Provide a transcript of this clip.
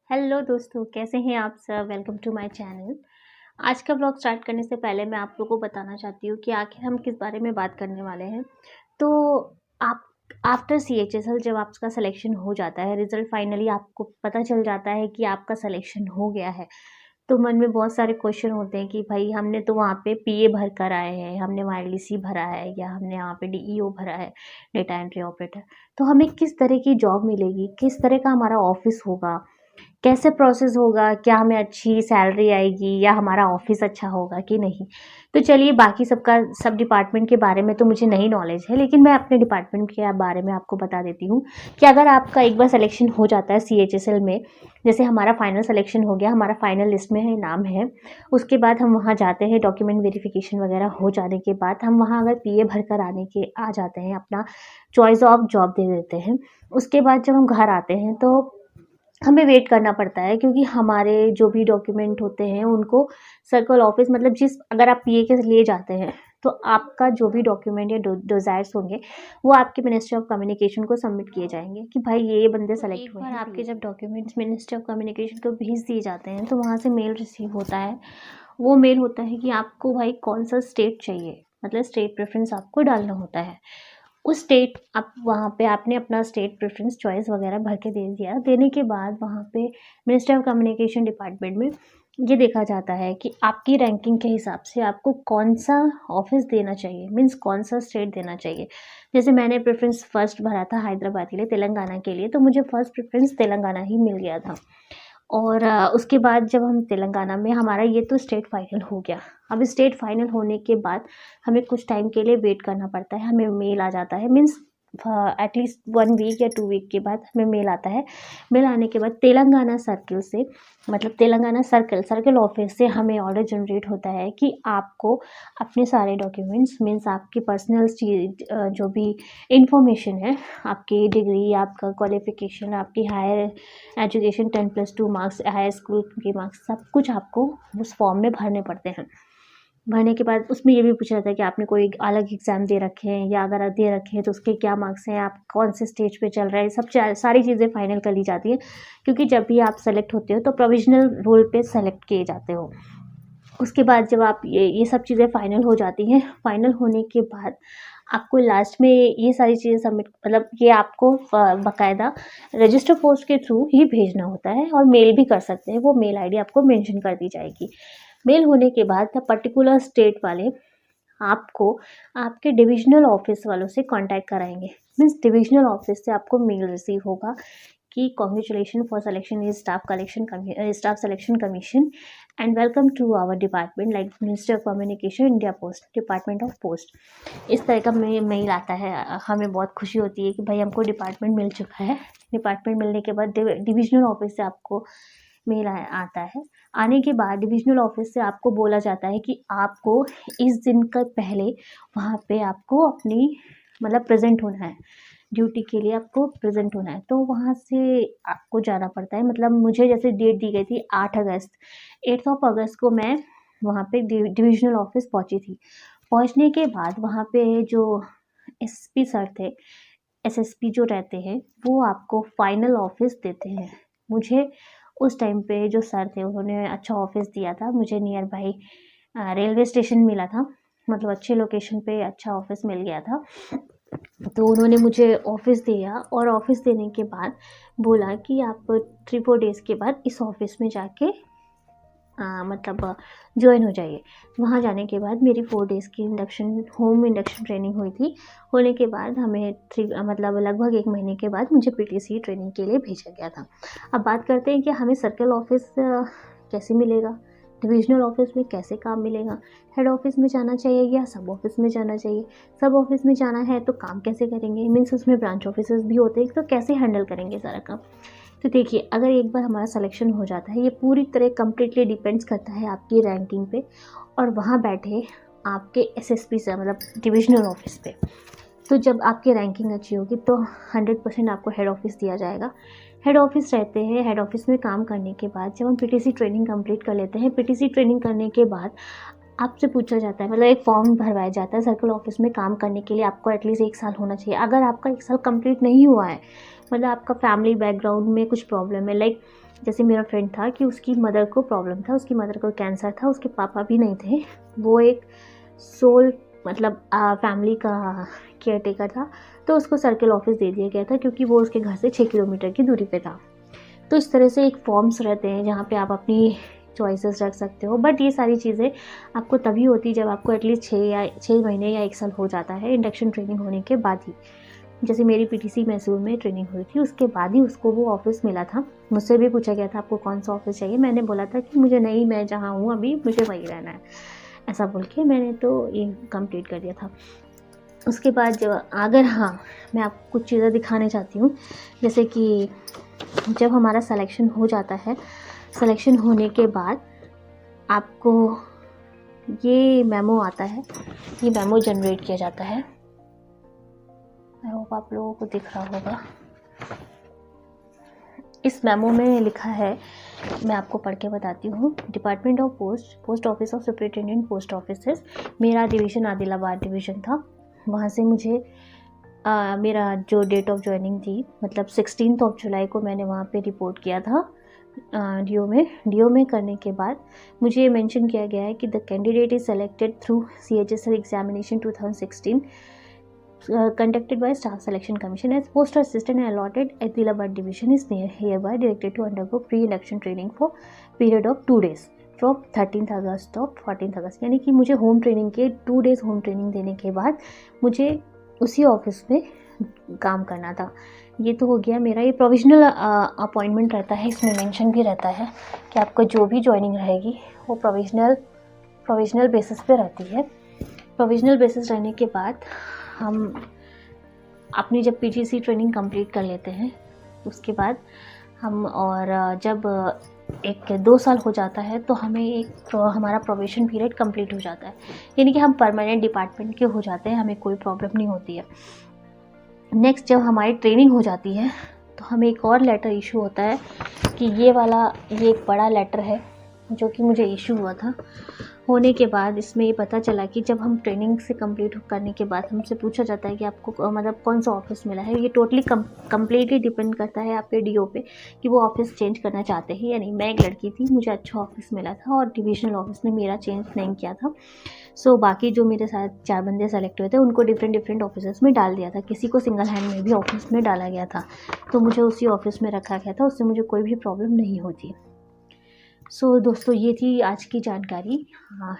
Hello दोस्तों, कैसे हैं आप सब? Welcome to my channel. आज का ब्लॉग स्टार्ट करने से पहले मैं आप लोगों को बताना चाहती हूँ कि आखिर हम किस बारे में बात करने वाले हैं। तो आप आफ्टर सीएचएसएल जब आपका सिलेक्शन हो जाता है, रिजल्ट फाइनली आपको पता चल जाता है कि आपका सिलेक्शन हो गया है, तो मन में बहुत सारे क्वेश्चन होते हैं कि भाई हमने तो वहाँ पे पीए भर कर आए हैं, हमने वहाँ एलडीसी भरा है या हमने वहाँ पे डीईओ भरा है, डेटा एंट्री ऑपरेटर। तो हमें किस तरह की जॉब मिलेगी, किस तरह का हमारा ऑफिस होगा, कैसे प्रोसेस होगा, क्या हमें अच्छी सैलरी आएगी या हमारा ऑफिस अच्छा होगा कि नहीं। तो चलिए, बाकी सब डिपार्टमेंट के बारे में तो मुझे नहीं नॉलेज है, लेकिन मैं अपने डिपार्टमेंट के बारे में आपको बता देती हूँ कि अगर आपका एक बार सिलेक्शन हो जाता है सीएचएसएल में, जैसे हमारा फाइनल सिलेक्शन हो गया, हमारा फाइनल लिस्ट में है, नाम है, उसके बाद हम वहाँ जाते हैं, डॉक्यूमेंट वेरिफिकेशन वगैरह हो जाने के बाद हम वहाँ अगर पीए भर कर आ जाते हैं, अपना चॉइस ऑफ जॉब दे देते हैं। उसके बाद जब हम घर आते हैं तो हमें वेट करना पड़ता है, क्योंकि हमारे जो भी डॉक्यूमेंट होते हैं उनको सर्कल ऑफिस, मतलब जिस अगर आप पीए के लिए जाते हैं तो आपका जो भी डॉक्यूमेंट या डिज़ायर्स होंगे वो आपके मिनिस्ट्री ऑफ कम्युनिकेशन को सबमिट किए जाएंगे कि भाई ये बंदे सेलेक्ट हुए हैं। आपके जब डॉक्यूमेंट्स मिनिस्ट्री ऑफ कम्युनिकेशन को भेज दिए जाते हैं तो वहाँ से मेल रिसीव होता है। वो मेल होता है कि आपको भाई कौन सा स्टेट चाहिए, मतलब स्टेट प्रेफरेंस आपको डालना होता है। उस स्टेट आप वहाँ पे आपने अपना स्टेट प्रेफरेंस चॉइस वगैरह भर के दे दिया। देने के बाद वहाँ पे मिनिस्ट्री ऑफ कम्युनिकेशन डिपार्टमेंट में ये देखा जाता है कि आपकी रैंकिंग के हिसाब से आपको कौन सा ऑफिस देना चाहिए, मीन्स कौन सा स्टेट देना चाहिए। जैसे मैंने प्रेफरेंस फर्स्ट भरा था हैदराबाद के लिए, तेलंगाना के लिए, तो मुझे फर्स्ट प्रेफरेंस तेलंगाना ही मिल गया था। और उसके बाद जब हम तेलंगाना में, हमारा ये तो स्टेट फाइनल हो गया। अब स्टेट फाइनल होने के बाद हमें कुछ टाइम के लिए वेट करना पड़ता है, हमें मेल आ जाता है, मीन्स एटलीस्ट 1 वीक या 2 वीक के बाद हमें मेल आता है। मेल आने के बाद तेलंगाना सर्किल से, मतलब तेलंगाना सर्किल ऑफिस से हमें ऑर्डर जनरेट होता है कि आपको अपने सारे डॉक्यूमेंट्स, मीन्स आपकी पर्सनल चीज, जो भी इंफॉर्मेशन है, आपकी डिग्री, आपका क्वालिफिकेशन, आपकी higher education, 10+2 marks, high school के मार्क्स, सब कुछ आपको उस फॉर्म में भरने पड़ते हैं। भरने के बाद उसमें ये भी पूछा जाता है कि आपने कोई अलग एग्ज़ाम दे रखे हैं, या अगर दे रखे हैं तो उसके क्या मार्क्स हैं, आप कौन से स्टेज पे चल रहे हैं, सारी चीज़ें फाइनल कर ली जाती है। क्योंकि जब भी आप सेलेक्ट होते हो तो प्रोविजनल रोल पे सेलेक्ट किए जाते हो। उसके बाद जब आप ये सब चीज़ें फाइनल हो जाती हैं, फाइनल होने के बाद आपको लास्ट में ये सारी चीज़ें सबमिट, मतलब ये आपको बाकायदा रजिस्टर पोस्ट के थ्रू ही भेजना होता है, और मेल भी कर सकते हैं, वो मेल आईडी आपको मेंशन कर दी जाएगी। मेल होने के बाद द पर्टिकुलर स्टेट वाले आपको आपके डिविजनल ऑफिस वालों से कांटेक्ट कराएंगे। मीन्स डिविजनल ऑफिस से आपको मेल रिसीव होगा कि congratulation for selection is staff selection commission and welcome to our department, like ministry of communication, India post, department of post. इस तरह का मेल आता है। हमें बहुत खुशी होती है कि भाई हमको डिपार्टमेंट मिल चुका है। डिपार्टमेंट मिलने के बाद डिविजनल ऑफिस से आपको मेल आता है। आने के बाद डिविजनल ऑफिस से आपको बोला जाता है कि आपको इस दिन का पहले वहाँ पे आपको अपनी, मतलब प्रेजेंट होना है, ड्यूटी के लिए आपको प्रेजेंट होना है। तो वहाँ से आपको जाना पड़ता है। मतलब मुझे जैसे डेट दी गई थी 8 अगस्त, 8 अगस्त को मैं वहाँ पे डिविजनल ऑफिस पहुँची थी। पहुँचने के बाद वहाँ पे जो एसपी सर थे, एसएसपी जो रहते हैं, वो आपको फाइनल ऑफिस देते हैं। मुझे उस टाइम पे जो सर थे उन्होंने अच्छा ऑफिस दिया था, मुझे नियर बाई रेलवे स्टेशन मिला था, मतलब अच्छे लोकेशन पे अच्छा ऑफिस मिल गया था। तो उन्होंने मुझे ऑफिस दिया, और ऑफिस देने के बाद बोला कि आप 3-4 डेज़ के बाद इस ऑफिस में जाके मतलब ज्वाइन हो जाइए। वहाँ जाने के बाद मेरी 4 डेज़ की होम इंडक्शन ट्रेनिंग हुई थी। होने के बाद हमें मतलब लगभग 1 महीने के बाद मुझे पीटीसी ट्रेनिंग के लिए भेजा गया था। अब बात करते हैं कि हमें सर्कल ऑफिस कैसे मिलेगा, डिविजनल ऑफिस में कैसे काम मिलेगा, हेड ऑफिस में जाना चाहिए या सब ऑफिस में जाना चाहिए। सब ऑफिस में जाना है तो काम कैसे करेंगे, मीन्स उसमें ब्रांच ऑफिसर्स भी होते हैं, तो कैसे हैंडल करेंगे सारा काम। तो देखिए, अगर एक बार हमारा सिलेक्शन हो जाता है, ये पूरी तरह कम्प्लीटली डिपेंड्स करता है आपकी रैंकिंग पे और वहाँ बैठे आपके एसएसपी से, मतलब डिविजनल ऑफिस पे। तो जब आपकी रैंकिंग अच्छी होगी तो 100% आपको हेड ऑफिस दिया जाएगा। हेड ऑफिस रहते हैं। हेड ऑफिस में काम करने के बाद जब हम पीटीसी ट्रेनिंग कंप्लीट कर लेते हैं, पीटीसी ट्रेनिंग करने के बाद आपसे पूछा जाता है, मतलब एक फॉर्म भरवाया जाता है, सर्कल ऑफिस में काम करने के लिए आपको एटलीस्ट 1 साल होना चाहिए। अगर आपका 1 साल कंप्लीट नहीं हुआ है मतलब आपका फैमिली बैकग्राउंड में कुछ प्रॉब्लम है, लाइक जैसे मेरा फ्रेंड था कि उसकी मदर को प्रॉब्लम था, उसकी मदर को कैंसर था, उसके पापा भी नहीं थे, वो एक सोल मतलब फैमिली का केयर टेकर था। तो उसको सर्किल ऑफिस दे दिया गया था क्योंकि वो उसके घर से 6 किलोमीटर की दूरी पे था। तो इस तरह से एक फॉर्म्स रहते हैं जहाँ पे आप अपनी चॉइसेस रख सकते हो, बट ये सारी चीज़ें आपको तभी होती है जब आपको एटलीस्ट 6 महीने या 1 साल हो जाता है इंडक्शन ट्रेनिंग होने के बाद ही। जैसे मेरी पीटीसी मैसूर में ट्रेनिंग हुई थी, उसके बाद ही उसको वो ऑफ़िस मिला था। मुझसे भी पूछा गया था आपको कौन सा ऑफ़िस चाहिए, मैंने बोला था कि मुझे नहीं, मैं जहाँ हूँ अभी मुझे वहीं रहना है, ऐसा बोल के मैंने तो ये कंप्लीट कर दिया था। उसके बाद अगर हाँ, मैं आपको कुछ चीज़ें दिखाने चाहती हूँ, जैसे कि जब हमारा सिलेक्शन हो जाता है, सिलेक्शन होने के बाद आपको ये मेमो आता है, ये मेमो जनरेट किया जाता है। आई होप आप लोगों को दिख रहा होगा। इस मेमो में लिखा है, मैं आपको पढ़ के बताती हूँ। Department of post office of superintendent post offices, मेरा डिवीज़न आदिलाबाद डिवीज़न था। वहाँ से मुझे मेरा जो डेट ऑफ ज्वाइनिंग थी, मतलब 16 जुलाई को मैंने वहाँ पे रिपोर्ट किया था डीओ में करने के बाद मुझे ये मेंशन किया गया है कि the candidate is selected through CHSL examination 2016 conducted by Staff Selection Commission as post assistant and allotted at Adilabad division is hereby directed to undergo pre-election training for period of 2 days from 13th August to 14th August। यानी कि मुझे home training के 2 days home training देने के बाद मुझे उसी office में काम करना था। ये तो हो गया मेरा, ये प्रोविजनल अपॉइंटमेंट रहता है, इसमें मेंशन भी रहता है कि आपका जो भी ज्वाइनिंग रहेगी वो प्रोविजनल बेसिस पे रहती है। प्रोविजनल बेसिस रहने के बाद हम अपनी जब पीटीसी ट्रेनिंग कंप्लीट कर लेते हैं, उसके बाद हम और जब 1-2 साल हो जाता है तो हमें हमारा प्रोबेशन पीरियड कंप्लीट हो जाता है, यानी कि हम परमानेंट डिपार्टमेंट के हो जाते हैं, हमें कोई प्रॉब्लम नहीं होती है। नेक्स्ट जब हमारी ट्रेनिंग हो जाती है तो हमें एक और लेटर इशू होता है कि ये एक बड़ा लेटर है जो कि मुझे इशू हुआ था। होने के बाद इसमें ये पता चला कि जब हम ट्रेनिंग से कंप्लीट करने के बाद हमसे पूछा जाता है कि आपको मतलब कौन सा ऑफिस मिला है। ये टोटली कम्प्लीटली डिपेंड करता है आपके डीओ पे कि वो ऑफिस चेंज करना चाहते हैं या नहीं। मैं एक लड़की थी, मुझे अच्छा ऑफिस मिला था और डिविजनल ऑफिस ने मेरा चेंज नहीं किया था। सो बाकी जो मेरे साथ 4 बंदे सेलेक्ट हुए थे उनको डिफरेंट ऑफिस में डाल दिया था, किसी को सिंगल हैंड में भी ऑफिस में डाला गया था, तो मुझे उसी ऑफिस में रखा गया था, उससे मुझे कोई भी प्रॉब्लम नहीं होती। सो दोस्तों, ये थी आज की जानकारी। हाँ।